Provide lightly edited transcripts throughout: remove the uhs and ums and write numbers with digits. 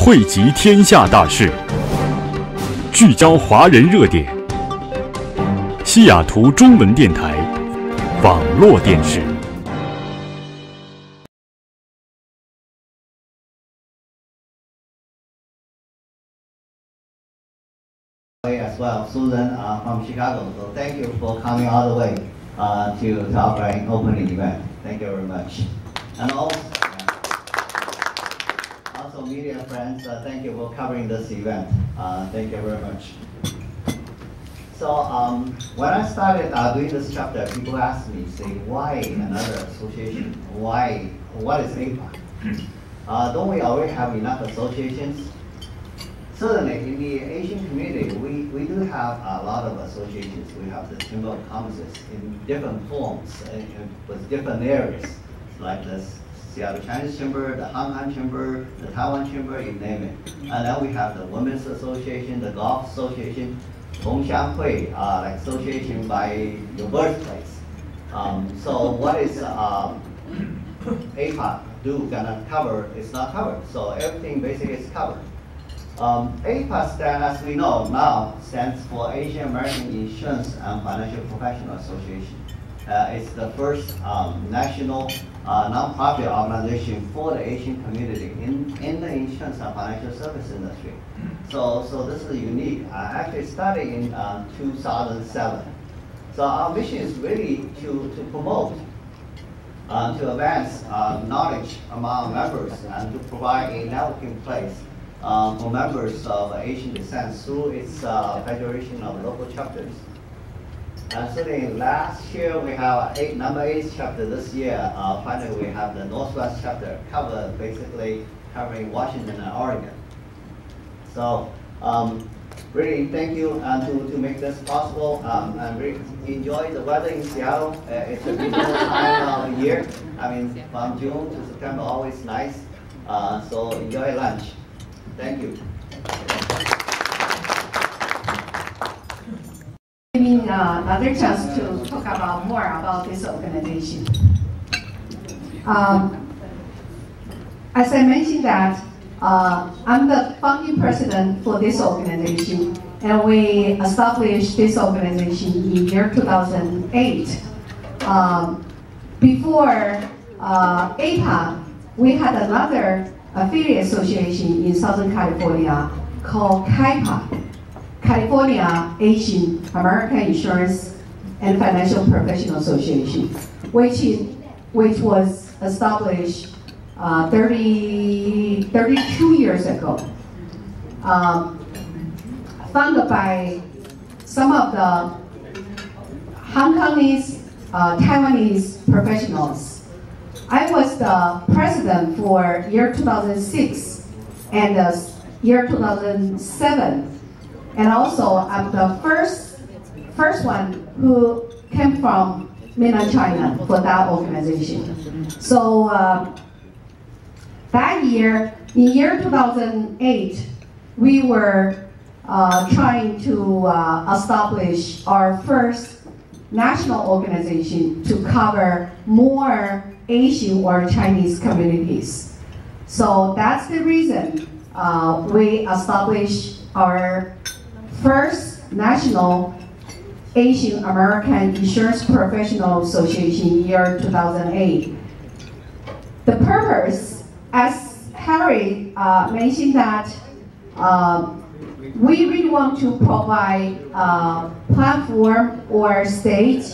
汇集天下大事，聚焦华人热点。西雅图中文电台网络电视。As well, Susan from Chicago. So thank you for coming all the way to our opening event. Thank you very much. And also media friends, thank you for covering this event. Thank you very much. So when I started doing this chapter, people asked me, say, why another association? Why? What is Aaifpa? Don't we already have enough associations? Certainly, in the Asian community, we do have a lot of associations. We have the Chamber of Commerce in different forms with different areas, like the Seattle Chinese Chamber, the Hong Kong Chamber, the Taiwan Chamber, you name it. And then we have the Women's Association, the Golf Association, Gongxianghui, like association by your birthplace. So what is Aaifpa gonna cover? It's not covered. So everything basically is covered. Aaifpa stands, as we know now, stands for Asian American Insurance and Financial Professional Association. It's the first national non-profit organization for the Asian community in the insurance and financial service industry. So this is unique. I actually started in 2007. So our mission is really to promote, to advance knowledge among members and to provide a networking place for members of Asian descent through its Federation of Local Chapters. Certainly last year we have number 8 chapter. This year, finally we have the Northwest chapter basically covering Washington and Oregon. So really thank you to make this possible. I really enjoy the weather in Seattle. It's a beautiful time of the year. I mean, from June to September, always nice. So enjoy lunch. Thank you. Another chance to talk about more about this organization. As I mentioned that I'm the founding president for this organization, and we established this organization in year 2008. Before Aaifpa, we had another affiliate association in Southern California called CAIPA, California Asian American Insurance and Financial Professional Association, which was established 32 years ago. Founded by some of the Hong Kongese, Taiwanese professionals. I was the president for year 2006 and the year 2007. And also, I'm the first one who came from mainland China for that organization. So that year, in year 2008, we were trying to establish our first national organization to cover more Asian or Chinese communities. So that's the reason we established our first national Asian American Insurance Professional Association in year 2008. The purpose, as Harry mentioned, that we really want to provide a platform or stage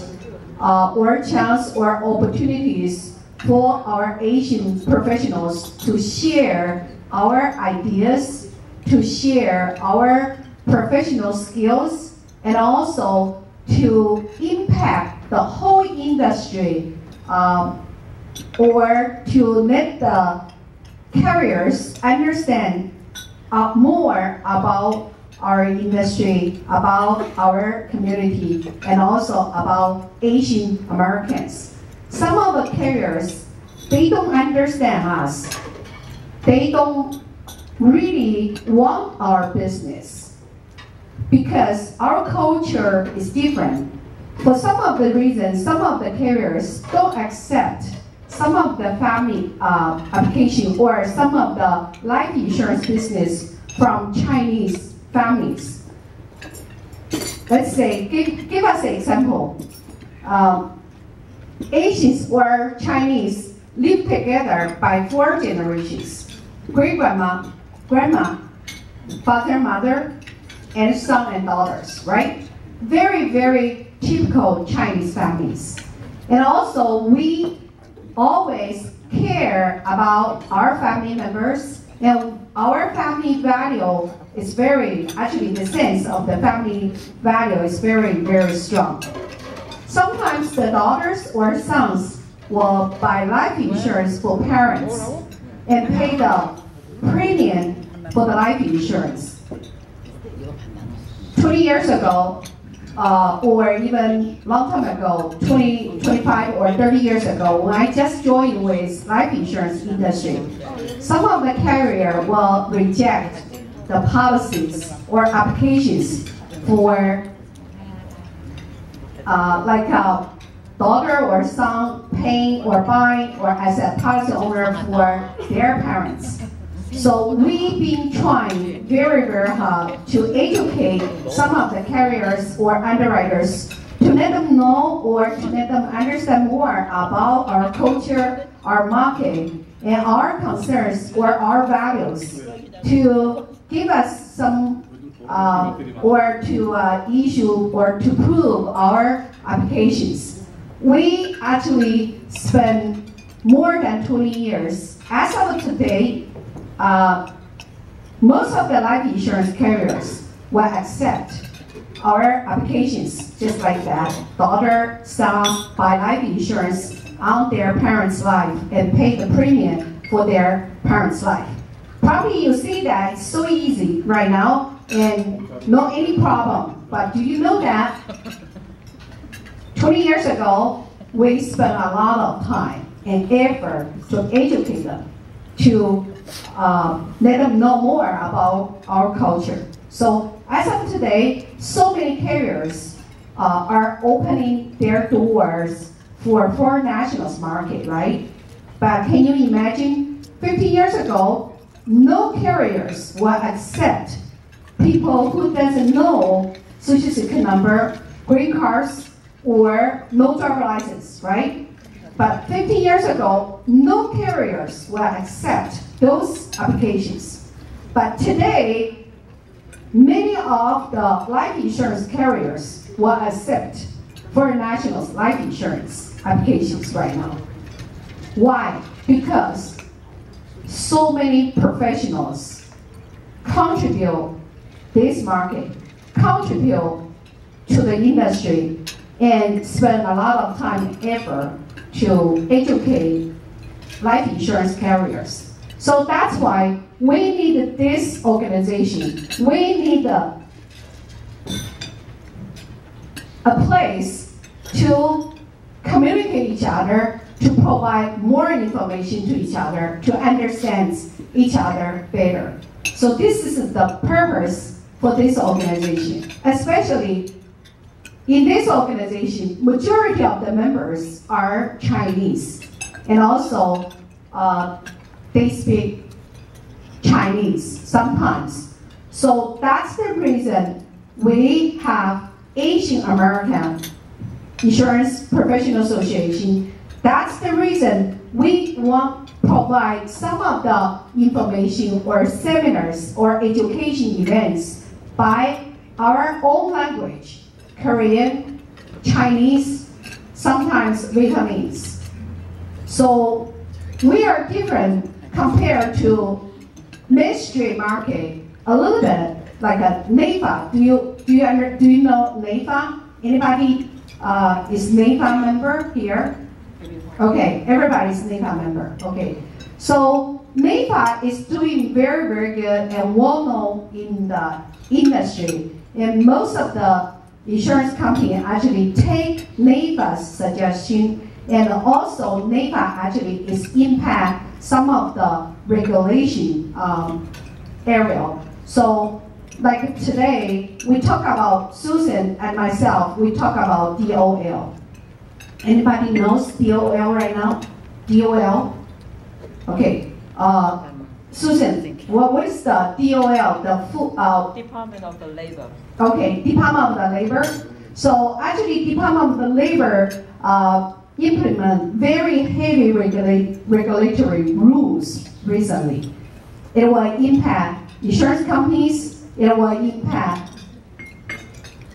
or chance or opportunities for our Asian professionals to share our ideas, to share our professional skills, and also to impact the whole industry or to let the carriers understand more about our industry, about our community, and also about Asian Americans. Some of the carriers, they don't understand us. They don't really want our business because our culture is different. For some of the reasons, some of the carriers don't accept some of the family application or some of the life insurance business from Chinese families. Let's say, give us an example. Asians or Chinese live together by 4 generations. Great-grandma, grandma, father, mother, and son and daughters, right? Very, very typical Chinese families. And also, we always care about our family members, and our family value is actually the sense of the family value is very, very strong. Sometimes the daughters or sons will buy life insurance for parents and pay the premium for the life insurance. 20 years ago, or even long time ago, 20, 25 or 30 years ago, when I just joined with life insurance industry, some of the carrier will reject the policies or applications for like a daughter or son paying or buying or as a policy owner for their parents. So we've been trying very, very hard to educate some of the carriers or underwriters to let them know or to let them understand more about our culture, our market, and our concerns or our values to give us some or to issue or to prove our applications. We actually spent more than 20 years. As of today, most of the life insurance carriers will accept our applications just like that. Daughter, son, buy life insurance on their parents' life and pay the premium for their parents' life. Probably you see that it's so easy right now and no any problem. But do you know that 20 years ago, we spent a lot of time and effort to educate them, to let them know more about our culture. So as of today, so many carriers are opening their doors for foreign nationals market, right? But can you imagine, 50 years ago, no carriers will accept people who doesn't know social security number, green cards, or no driver license, right? But 50 years ago, no carriers will accept those applications. But today, many of the life insurance carriers will accept foreign nationals life insurance applications right now. Why? Because so many professionals contribute this market, contribute to the industry, and spend a lot of time and effort to educate life insurance carriers. So that's why we need this organization. We need a place to communicate each other, to provide more information to each other, to understand each other better. So this is the purpose for this organization. Especially in this organization, majority of the members are Chinese, and also they speak Chinese sometimes. So that's the reason we have Asian American Insurance Professional Association. That's the reason we want to provide some of the information or seminars or education events by our own language, Korean, Chinese, sometimes Vietnamese. So we are different compared to mainstream market a little bit, like a NAIFA. Do you know NAIFA? Anybody is NAIFA member here? Okay, everybody's NAIFA member. Okay, so NAIFA is doing very, very good and well known in the industry, and most of the insurance company actually take NAIFA's suggestion, and also NAIFA actually is impact some of the regulation area. So like today, we talk about, Susan and myself, we talk about DOL. Anybody knows DOL right now? DOL? Okay. Susan, what is the DOL? The full, Department of the Labor. Okay, Department of the Labor. So actually, Department of the Labor implement very heavy regulatory rules recently. It will impact insurance companies. It will impact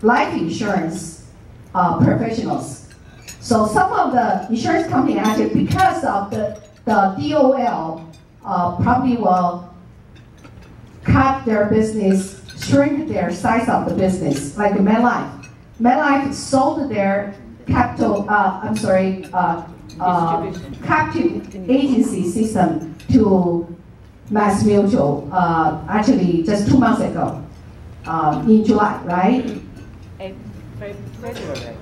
life insurance professionals. So some of the insurance companies actually, because of the DOL, probably will cut their business, shrink their size of the business, like MetLife. MetLife sold their captive agency system to Mass Mutual, actually just 2 months ago, in July, right? February.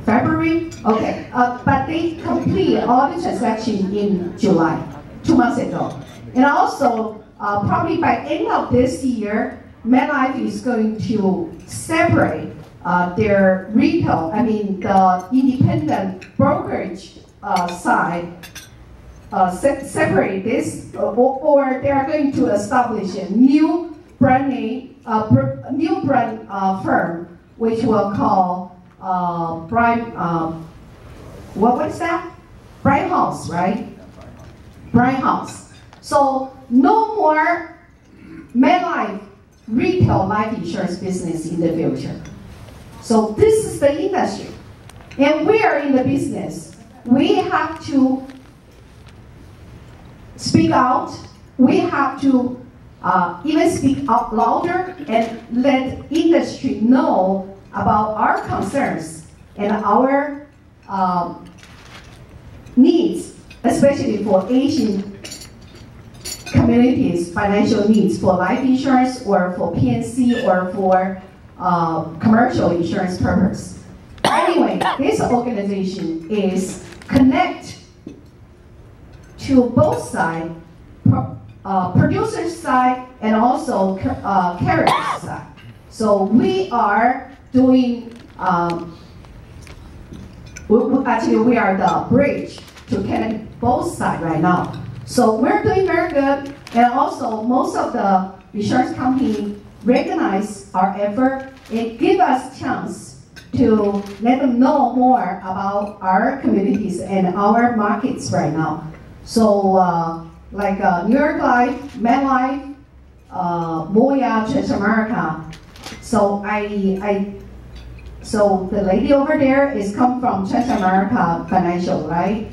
February? Okay, but they complete all the transactions in July, 2 months ago. And also, probably by end of this year, MetLife is going to separate their retail, the independent brokerage side, separate this, or they are going to establish a new brand name, firm, which will call what is that? Bright House, right? Bright House. So no more MetLife retail life insurance business in the future. So this is the industry. And we are in the business. We have to speak out. We have to even speak up louder and let industry know about our concerns and our needs, especially for Asian communities, financial needs for life insurance or for PNC or for commercial insurance purpose. Anyway, this organization is connect to both sides, producer side and also carrier side. So we are doing, actually we are the bridge to connect both sides right now. So we're doing very good, and also most of the insurance companies recognize our effort and give us chance to let them know more about our communities and our markets right now. So like New York Life, MetLife, Moya, Transamerica. So so the lady over there is come from Transamerica Financial, right?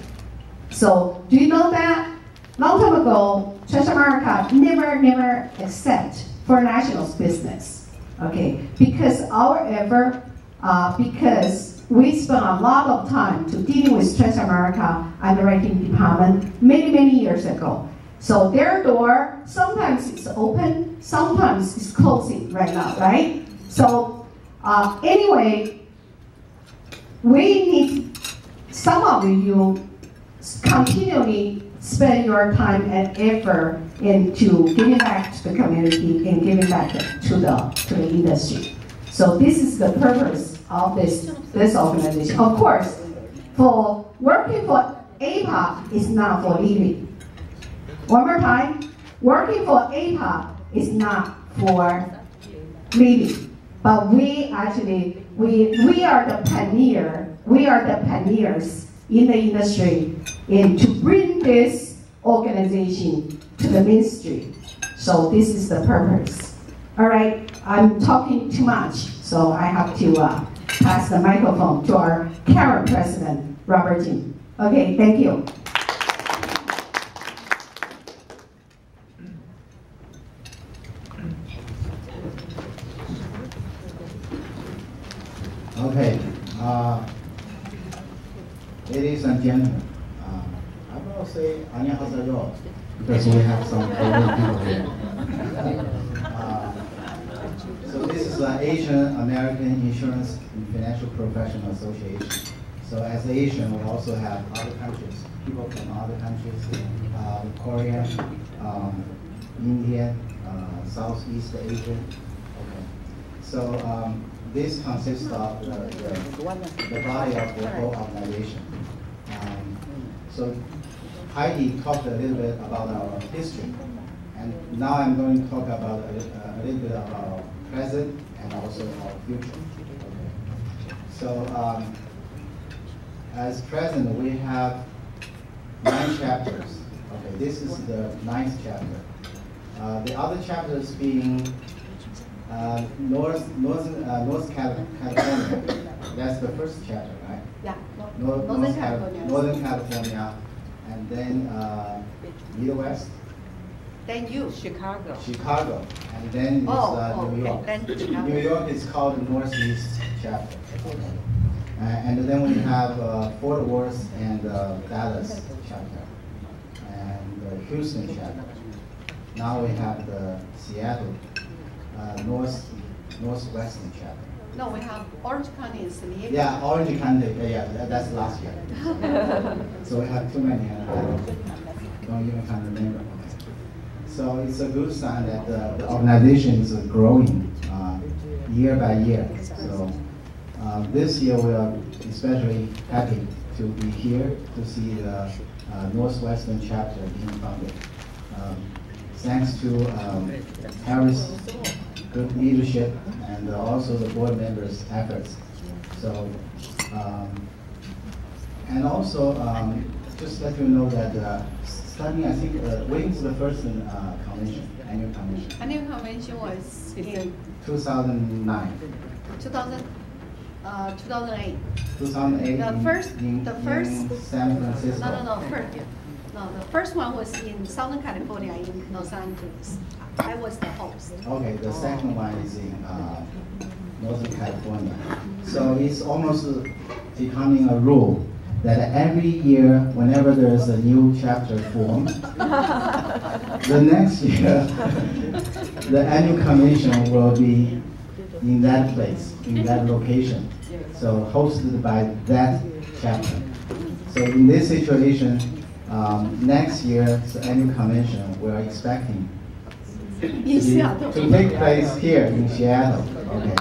So do you know that? Long time ago, Transamerica never accept foreign nationals business, okay? Because our effort, because we spent a lot of time to dealing with Transamerica underwriting department many years ago. So their door, sometimes it's open, sometimes it's closing right now, right? So anyway, we need some of you continually spend your time and effort into giving back to the community and giving back to the industry. So this is the purpose of this organization. Of course, for working for Aaifpa is not for living. One more time, working for Aaifpa is not for living. But we actually, we are the pioneer. We are the pioneers in the industry and to bring this organization to the mainstream. So this is the purpose. All right, I'm talking too much, so I have to pass the microphone to our current president, Robert Jin. Okay, thank you. Okay, ladies and gentlemen, I will say 안녕하세요 because we have some Korean people here. So this is the Asian American Insurance and Financial Professional Association. So as Asian, we also have other countries, people from other countries, Korean, Indian, Southeast Asian. Okay, so. This consists of the body of the whole organization. So Heidi talked a little bit about our history, and now I'm going to talk about a little bit about our present and also our future. Okay. So as present, we have 9 chapters. Okay, this is the 9th chapter. The other chapters being North California. That's the first chapter, right? Yeah. Northern California, and then Midwest. Then you. Chicago. And then New York. Okay. Then Chicago. New York is called the Northeast chapter. And then we have Fort Worth and Dallas chapter, and the Houston chapter. Now we have the Seattle Northwestern chapter. No, we have Orange County and San Diego. Yeah, Orange County. Yeah, that's last year. So we have too many, and I don't even kind of remember. So it's a good sign that the organization is growing year by year. So this year we are especially happy to be here to see the Northwestern chapter being founded. Thanks to Harris' good leadership and also the board members' efforts. So, and also just let you know that starting, I think, when is the first convention, annual convention? Annual convention was in 2009. 2008. 2008. The first in San Francisco. No, the first one was in Southern California, in Los Angeles. I was the host. Okay, the second one is in Northern California. So it's almost becoming a rule that every year, whenever there's a new chapter formed, the next year, the annual convention will be in that place, in that location. So hosted by that chapter. So in this situation, next year's annual convention, we're expecting to take place here in Seattle. Okay.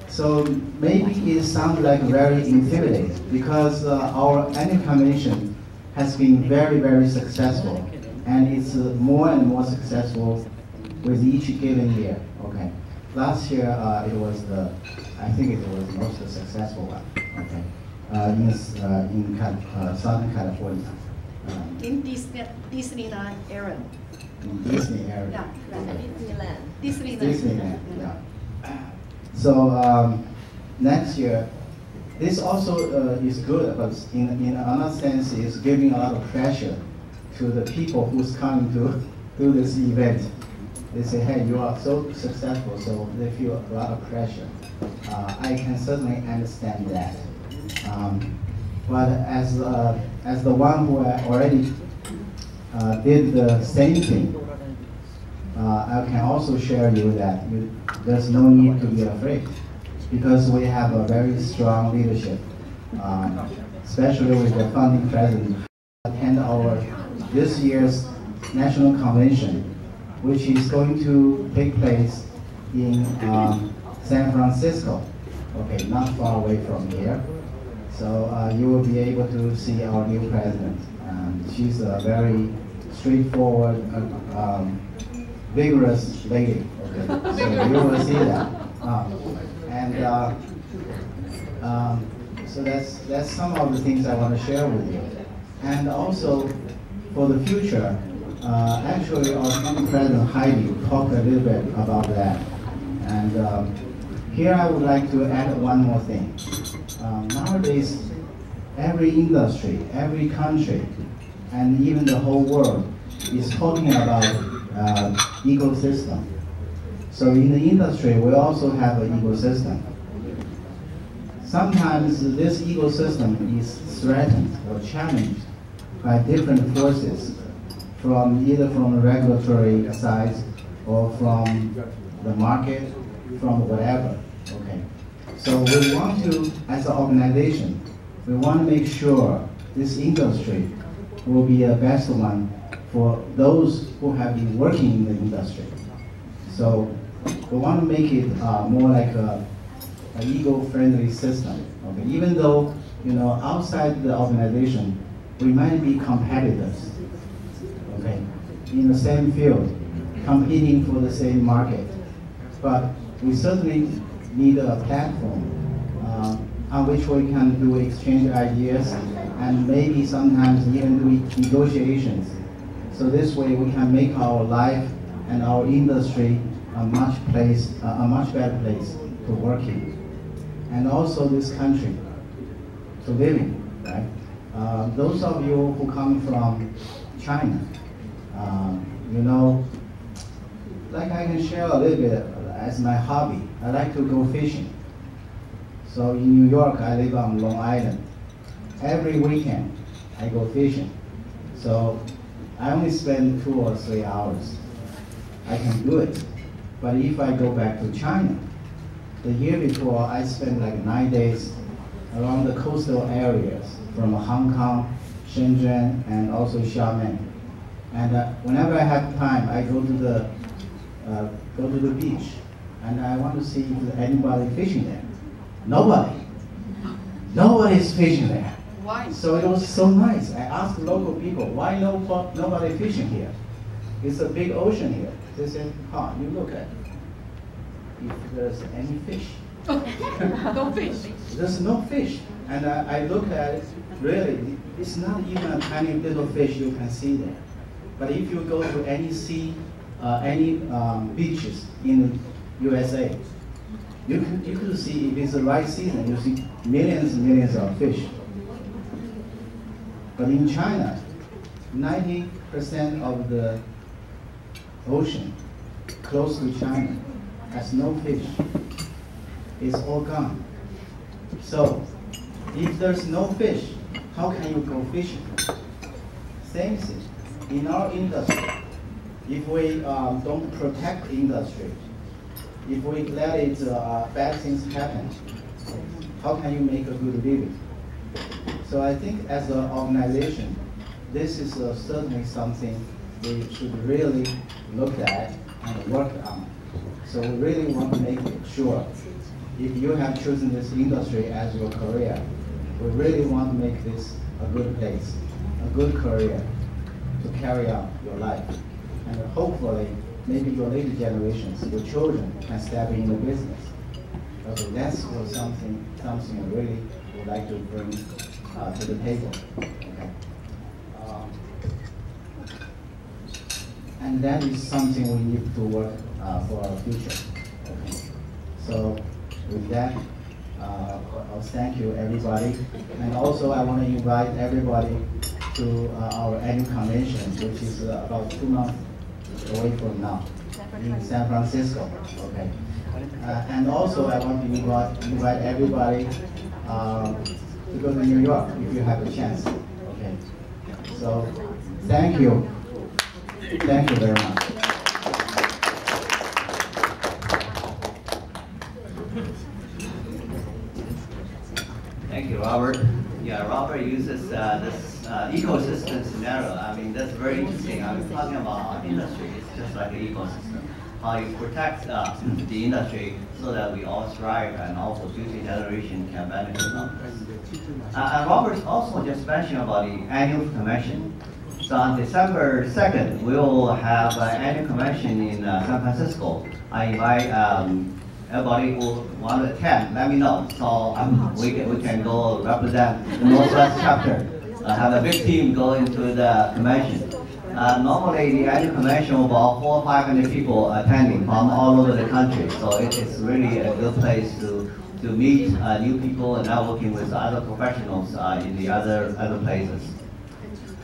So maybe it sounds like very intimidating because our annual convention has been very, very successful, and it's more and more successful with each given year. Okay. Last year it was I think it was the most successful one. Okay. In Southern California. In Disneyland area. In Disney area. Yeah, right. Disneyland. Disneyland. Yeah. So next year, this also is good, but in another sense, it's giving a lot of pressure to the people who's coming to do this event. They say, hey, you are so successful, so they feel a lot of pressure. I can certainly understand that. But as the one who already did the same thing, I can also share you that there's no need to be afraid because we have a very strong leadership, especially with the founding president. Attend this year's national convention, which is going to take place in San Francisco. Okay, not far away from here. So you will be able to see our new president. She's a very straightforward, vigorous lady. Okay? So you will see that. So that's some of the things I want to share with you. And also for the future, actually our founding president Heidi talked a little bit about that. And here I would like to add one more thing. Nowadays, every industry, every country, and even the whole world is talking about ecosystem. So in the industry, we also have an ecosystem. Sometimes this ecosystem is threatened or challenged by different forces, either from the regulatory side or from the market, from whatever. Okay. So we want to, as an organization, we want to make sure this industry will be the best one for those who have been working in the industry. So we want to make it more like an eco-friendly system. Okay? Even though outside the organization, we might be competitors, okay, in the same field, competing for the same market. But we certainly need a platform on which we can do exchange ideas and maybe sometimes even do negotiations. So this way we can make our life and our industry a much better place to work in. And also this country to live in, right? Those of you who come from China, like I can share a little bit as my hobby. I like to go fishing. So in New York, I live on Long Island. Every weekend, I go fishing. So I only spend 2 or 3 hours. I can do it. But if I go back to China, the year before, I spent like 9 days around the coastal areas from Hong Kong, Shenzhen, and also Xiamen. And whenever I have time, I go to the beach, and I want to see if there's anybody fishing there. Nobody is fishing there. Why? So it was so nice. I asked local people, why nobody fishing here? It's a big ocean here. They said, you look at if there's any fish. No fish. There's no fish. And I look at it, really, it's not even a tiny little fish you can see there. But if you go to any sea, any beaches in USA, you could see, if it's the right season, you see millions and millions of fish. But in China, 90% of the ocean close to China has no fish. It's all gone. So if there's no fish, how can you go fishing? Same thing. In our industry, if we don't protect the industry, if we let it bad things happen, how can you make a good living? So I think as an organization, this is certainly something we should really look at and work on. So we really want to make sure, if you have chosen this industry as your career, we really want to make this a good place, a good career to carry on your life. And hopefully, maybe your later generations, your children, can step in the business. Okay, that's something I really would like to bring to the table. Okay. And that is something we need to work for our future. Okay. So with that, I'll thank you, everybody. And also, I want to invite everybody to our annual convention, which is about 2 months away from now in San Francisco. Okay. And also, I want to invite everybody to go to New York if you have a chance. Okay. So, thank you. Thank you very much. Thank you, Robert. Yeah, Robert uses this ecosystem scenario. I mean, that's very interesting. I was talking about our industry. It's just like an ecosystem. How you protect the industry so that we all thrive and also future generation can benefit from this. And Robert also just mentioned about the annual convention. So on December 2nd, we will have an annual convention in San Francisco. I invite everybody who want to attend, let me know. So we can go represent the Northwest chapter. Have a big team go into the convention. Normally, the annual convention will about 400 or 500 people attending from all over the country. So it is really a good place to meet new people and networking with other professionals in the other places.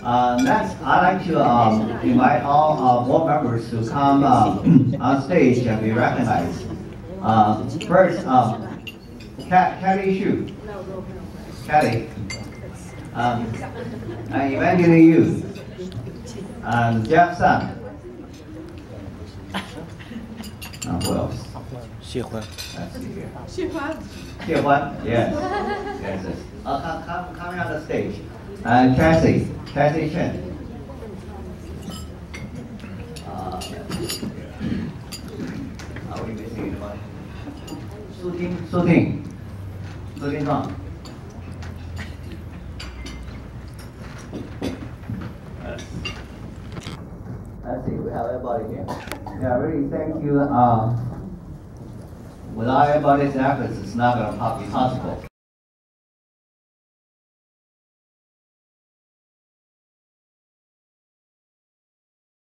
Next, I'd like to invite all board members to come on stage and be recognized. First, Kelly Xu. Kelly. Evangeline Yu. Jeff Sun. Who else? Xie Huan. Xie Huan, yes. Yes. Coming on the stage. And Cassie Chen. Are we missing anybody? Su Ting Zhang. I see we have everybody here. Yeah, really thank you. Without everybody's efforts, it's not going to be possible.